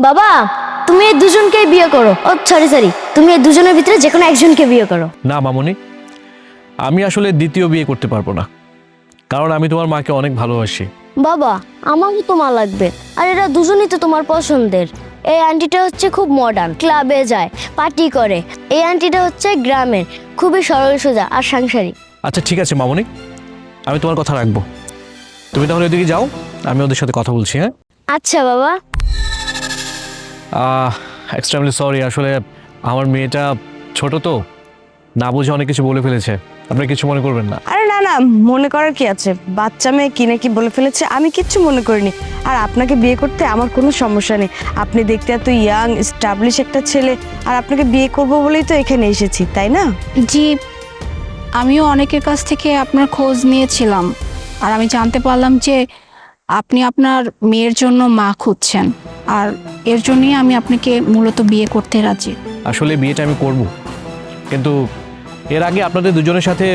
বাবা, তুমি এই দুজনকে বিয়ে করো। ও সরি, তুমি এই দুজনের ভিতরে যে কোনো একজনকে বিয়ে করো। না মামনি, আমি আসলে দ্বিতীয় বিয়ে করতে পারবো না, কারণ আমি তোমার মাকে অনেক ভালোবাসি। বাবা, আমারও তো মা লাগবে। আর এরা দুজনই তো তোমার পছন্দের। এই আন্টিটা হচ্ছে খুব মডার্ন, ক্লাবে যায়, পার্টি করে। এই আন্টিটা হচ্ছে গ্রামের, খুবই সরল সোজা আর সাংসারিক। আচ্ছা ঠিক আছে মামনি, আমি তোমার কথা রাখবো। তুমি তাহলে ওইদিকে যাও, আমি ওদের সাথে কথা বলছি। হ্যাঁ, আচ্ছা বাবা। এক্সট্রিমলি সরি, আসলে আমার মেয়েটা ছোট তো, না বুঝে অনেক কিছু বলে ফেলেছে। আপনি কিছু মনে করবেন না। আরে না না, মনে করার কি আছে? বাচ্চা মেয়ে কি নাকি বলে ফেলেছে, আমি কিচ্ছু মনে করিনি। আর আপনাকে বিয়ে করতে আমার কোনো সমস্যা নেই। আপনি দেখতে এত ইয়াং স্টাবলিশ একটা ছেলে, আর আপনাকে বিয়ে করব বলেই তো এখানে এসেছি, তাই না? জি, আমিও অনেকের কাছ থেকে আপনার খোঁজ নিয়েছিলাম, আর আমি জানতে পারলাম যে আপনি আপনার মেয়ের জন্য মা খুঁজছেন, আর এর জন্যই আমি আপনাকে মূলত বিয়ে করতে রাজি। আসলে বিয়েটা আমি করব, কিন্তু এর আগে আপনাদের দুজনের সাথে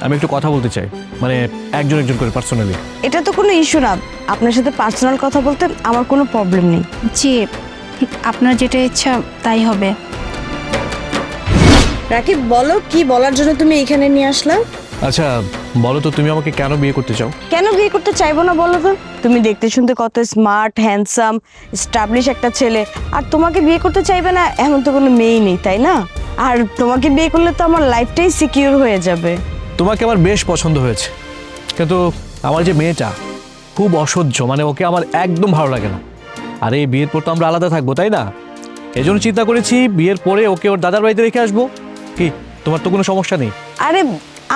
আমি একটু কথা বলতে চাই, মানে একজন একজন করে পার্সোনালি। এটা তো কোনো ইস্যু না, আপনার সাথে পার্সোনাল কথা বলতে আমার কোনো প্রবলেম নেই। জি, আপনার যেটা ইচ্ছা তাই হবে। রাকিব, বলো কি বলার জন্য তুমি এখানে নিয়ে আসলাম? আচ্ছা বলো তো, তুমি আমাকে কেন বিয়ে করতে চাও? কেন বিয়ে করতে চাইবো না বলো তো? তুমি দেখতে শুনতে কত স্মার্ট, হ্যান্ডসাম, স্টাবলিশ একটা ছেলে, আর তোমাকে বিয়ে করতে চাইবে না এমন তো কোনো মেয়েই নেই, তাই না? আর তোমাকে বিয়ে করলে তো আমার লাইফটাই সিকিউর হয়ে যাবে। তোমাকে আমার বেশ পছন্দ হয়েছে, কিন্তু আমার যে মেয়েটা খুব অসহ্য, মানে ওকে আমার একদম ভালো লাগে না। আর এই বিয়ের পর তো আমরা আলাদা থাকবো, তাই না? এই জন্য চিন্তা করেছি বিয়ের পরে ওকে ওর দাদার বাড়িতে রেখে আসবো। কি, তোমার তো কোনো সমস্যা নেই? আরে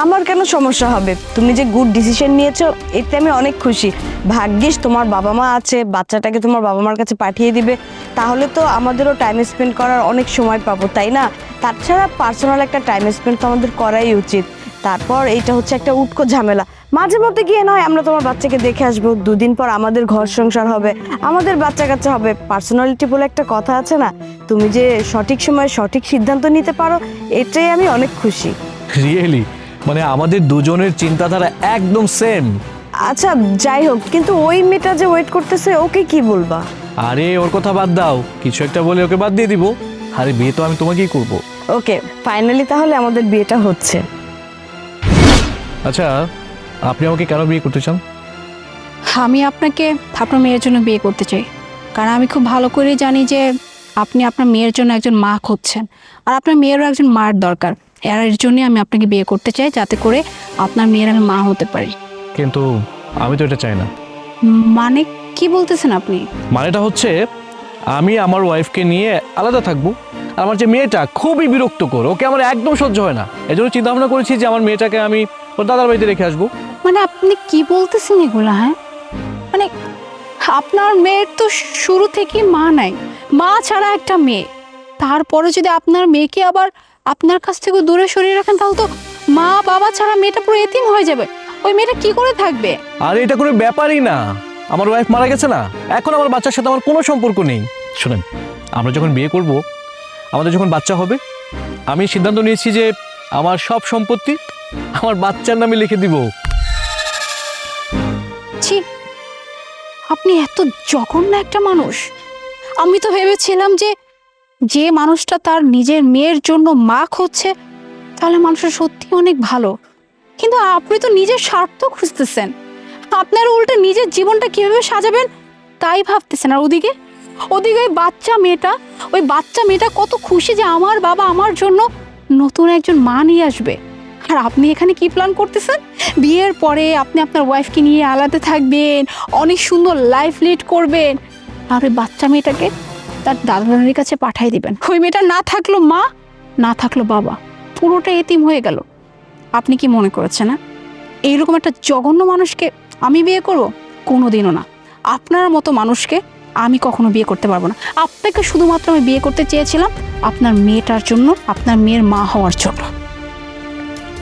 আমার কেন সমস্যা হবে? তুমি যে গুড ডিসিশন নিয়েছো এতে আমি অনেক খুশি। ভাগ্যিস তোমার বাবা মা আছে, বাচ্চাটাকে তোমার বাবা মার কাছে পাঠিয়ে দিবে, তাহলে তো আমাদেরও টাইম স্পেন্ড করার অনেক সময় পাবো, তাই না? তাছাড়া পার্সোনাল একটা টাইম স্পেন্ড তো আমাদের করাই উচিত। তারপর এইটা হচ্ছে একটা উটকো ঝামেলা, মাঝে মধ্যে গিয়ে নয় আমরা তোমার বাচ্চাকে দেখে আসবো, দুদিন পর আমাদের ঘর সংসার হবে, আমাদের বাচ্চা কাচ্চা হবে। পার্সোনালিটি বলে একটা কথা আছে না, তুমি যে সঠিক সময়ে সঠিক সিদ্ধান্ত নিতে পারো, এটাই আমি অনেক খুশি। রিয়েলি? মানে আমাদের দুজনের চিন্তাধারা একদম সেম। আচ্ছা যাই হোক, কিন্তু ওই মেয়েটা যে ওয়েট করতেছে ওকে কি বলবা? আরে ওর কথা বাদ দাও, কিছু একটা বলে ওকে বাদ দিয়ে দিব। আরে বিয়ে তো আমি তোমাকেই করব। ওকে, ফাইনালি তাহলে আমাদের বিয়েটা হচ্ছে। আচ্ছা, আপনি আমাকে কেন বিয়ে করতে চান? আমি আপনাকে আপনার মেয়ের জন্য বিয়ে করতে চাই, কারণ আমি খুব ভালো করে জানি যে আপনি আপনার মেয়ের জন্য একজন মা খুঁজছেন, আর আপনার মেয়েরও একজন মার দরকার। এর জন্যই আমি আপনাকে বিয়ে করতে চাই, যাতে করে আপনার মেয়ের আমি মা হতে পারি। কিন্তু আমি তো এটা চাই না। মানে কি বলতেছেন আপনি? মানেটা হচ্ছে আমি আমার ওয়াইফকে নিয়ে আলাদা থাকবো, আর আমার যে মেয়েটা খুবই বিরক্তকর, ওকে আমার একদম সহ্য হয় না। এই জন্য চিন্তা ভাবনা করেছি যে আমার মেয়েটাকে আমি ওর দাদার বাড়িতে রেখে আসবো। মানে আপনি কি বলতেছেন এগুলা? হ্যাঁ, মানে আপনার মেয়ের তো শুরু থেকেই মা নাই, মা ছাড়া একটা মেয়ে। তারপরে যদি আপনার মেয়েকে আবার আপনার কাছ থেকে দূরে সরিয়ে রাখেন, তাহলে তো মা বাবা ছাড়া মেয়েটা পুরো এতিম হয়ে যাবে। ওই মেয়েটা কি করে থাকবে? আর এটা কোনো ব্যাপারই না, আমার ওয়াইফ মারা গেছে না, এখন আমার বাচ্চার সাথে আমার কোনো সম্পর্ক নেই। শুনেন, আমরা যখন বিয়ে করব, আমাদের যখন বাচ্চা হবে, আমি সিদ্ধান্ত নিয়েছি যে আমার সব সম্পত্তি আমার বাচ্চার নামে লিখে দিব। ছি, আপনি এত জঘন্য একটা মানুষ। আমি তো ভেবেছিলাম যে যে মানুষটা তার নিজের মেয়ের জন্য মা খুঁজছে, তাহলে মানুষের সত্যি অনেক ভালো। কিন্তু আপনি তো নিজের স্বার্থ খুঁজতেছেন, আপনার উল্টে নিজের জীবনটা কিভাবে সাজাবেন তাই ভাবতেছেন। আর ওদিকে ওদিকে ওই বাচ্চা মেয়েটা কত খুশি যে আমার বাবা আমার জন্য নতুন একজন মা নিয়ে আসবে। আর আপনি এখানে কি প্ল্যান করতেছেন? বিয়ের পরে আপনি আপনার ওয়াইফকে নিয়ে আলাদা থাকবেন, অনেক সুন্দর লাইফ লিড করবেন, আর ওই বাচ্চা মেয়েটাকে তার দাদার কাছে পাঠিয়ে দিবেন। ওই মেয়েটা না থাকলো মা, না থাকলো বাবা, পুরোটা এতিম হয়ে গেল। আপনি কি মনে করেছেন না এইরকম একটা জঘন্য মানুষকে আমি বিয়ে করব? কোনোদিনও না। আপনার মতো মানুষকে আমি কখনো বিয়ে করতে পারবো না। আপনাকে শুধুমাত্র আমি বিয়ে করতে চেয়েছিলাম আপনার মেয়েটার জন্য, আপনার মেয়ের মা হওয়ার জন্য।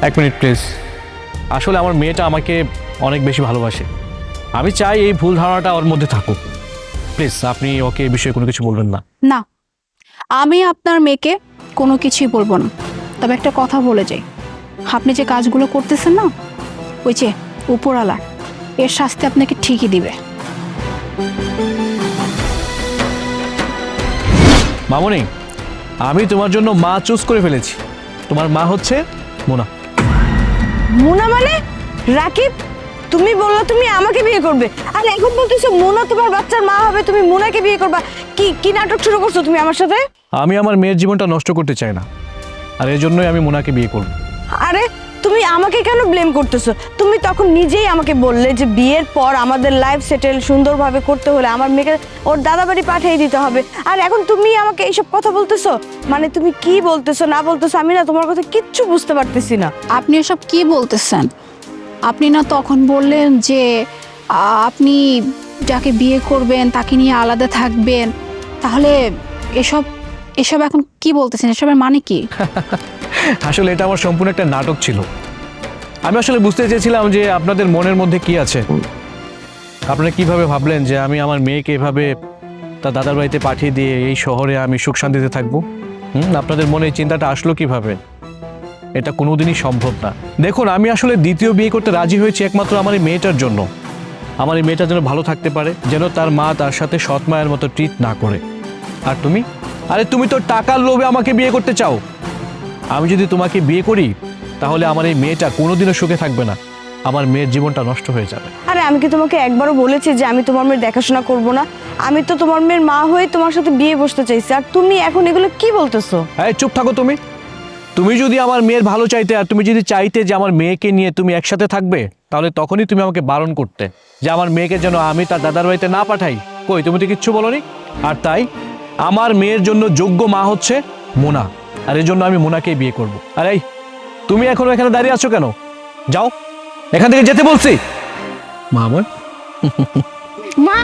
এক মিনিট প্লিজ, আসলে আমার মেয়েটা আমাকে অনেক বেশি ভালোবাসে, আমি চাই এই ভুল ধারণাটা ওর মধ্যে থাকুক। প্লিজ আপনি ওকে এই বিষয়ে কোনো কিছু বলবেন না। না, আমি আপনার মেয়েকে কোনো কিছুই বলবো না। তবে একটা কথা বলে যাই, আপনি যে কাজগুলো করতেছেন না, ওই যে উপরওয়ালা এর শাস্তি আপনাকে ঠিকই দিবে। মামনি, আমি তোমার জন্য মা চুজ করে ফেলেছি। তোমার মা হচ্ছে মোনা। মোনা মানে? রাকিব, তুমি বললো তুমি আমাকে বিয়ে করবে, আর এখন বলতেছো মোনা তোমার বাচ্চার মা হবে, তুমি মোনাকে বিয়ে করবা? কি কি নাটক শুরু করছো তুমি আমার সাথে? আমি আমার মেয়ের জীবনটা নষ্ট করতে চাই না, আর এই জন্যই আমি মোনাকে বিয়ে করব। আরে তুমি আমাকে কেন ব্লেম করতেছো? তুমি তখন নিজেই আমাকে বললে যে বিয়ের পর আমাদের লাইফ সেটেল সুন্দরভাবে করতে হলে আমার মেয়েকে ওর দাদা বাড়ি পাঠিয়ে দিতে হবে, আর এখন তুমি আমাকে এইসব কথা বলতেছো। মানে তুমি কি বলতেছো না বলতেছো আমি না তোমার কথা কিচ্ছু বুঝতে পারতেছি না। আপনি এসব কি বলতেছেন? আপনি না তখন বললেন যে আপনি যাকে বিয়ে করবেন তাকে নিয়ে আলাদা থাকবেন, তাহলে এসব এসব এখন কি বলতেছেন? এসবের মানে কি? আসলে এটা আমার সম্পূর্ণ একটা নাটক ছিল। আমি আসলে বুঝতে চেয়েছিলাম যে আপনাদের মনের মধ্যে কি আছে। আপনারা কিভাবে ভাবলেন যে আমি আমার মেয়েকে এভাবে তার দাদার বাড়িতে পাঠিয়ে দিয়ে এই শহরে আমি সুখ শান্তিতে থাকবো? আপনাদের মনে এই চিন্তাটা আসলো কিভাবে? এটা কোনোদিনই সম্ভব না। দেখুন, আমি আসলে দ্বিতীয় বিয়ে করতে রাজি হয়েছি একমাত্র আমার এই মেয়েটার জন্য। আমার এই মেয়েটা যেন ভালো থাকতে পারে, যেন তার মা তার সাথে সৎ মায়ের মতো ট্রিট না করে। আর তুমি, আরে তুমি তো টাকার লোভে আমাকে বিয়ে করতে চাও। আমি যদি তোমাকে বিয়ে করি তাহলে আমার এই মেয়েটা কোনোদিনও সুখে থাকবে না, আমার মেয়ের জীবনটা নষ্ট হয়ে যাবে। আরে আমি কি তোমাকে একবারও বলেছি যে আমি তোমার মেয়ের দেখাশোনা করব না? আমি তো তোমার মেয়ের মা হয়ে তোমার সাথে বিয়ে বসতে চাইছি, আর তুমি এখন এগুলো কি বলতেছো? এই চুপ থাকো তুমি। তুমি যদি আমার মেয়ের ভালো চাইতে, আর তুমি যদি চাইতে যে আমার মেয়েকে নিয়ে তুমি একসাথে থাকবে, তাহলে তখনই তুমি আমাকে বারণ করতে যে আমার মেয়েকে যেন আমি তার দাদার বাড়িতে না পাঠাই। কই, তুমি তো কিচ্ছু বলোনি। আর তাই আমার মেয়ের জন্য যোগ্য মা হচ্ছে মোনা, আর এই জন্য আমি মোনাকেই বিয়ে করব। আর এই তুমি এখনো এখানে দাঁড়িয়ে আছো কেন? যাও, এখান থেকে যেতে বলছি। মা আমার মা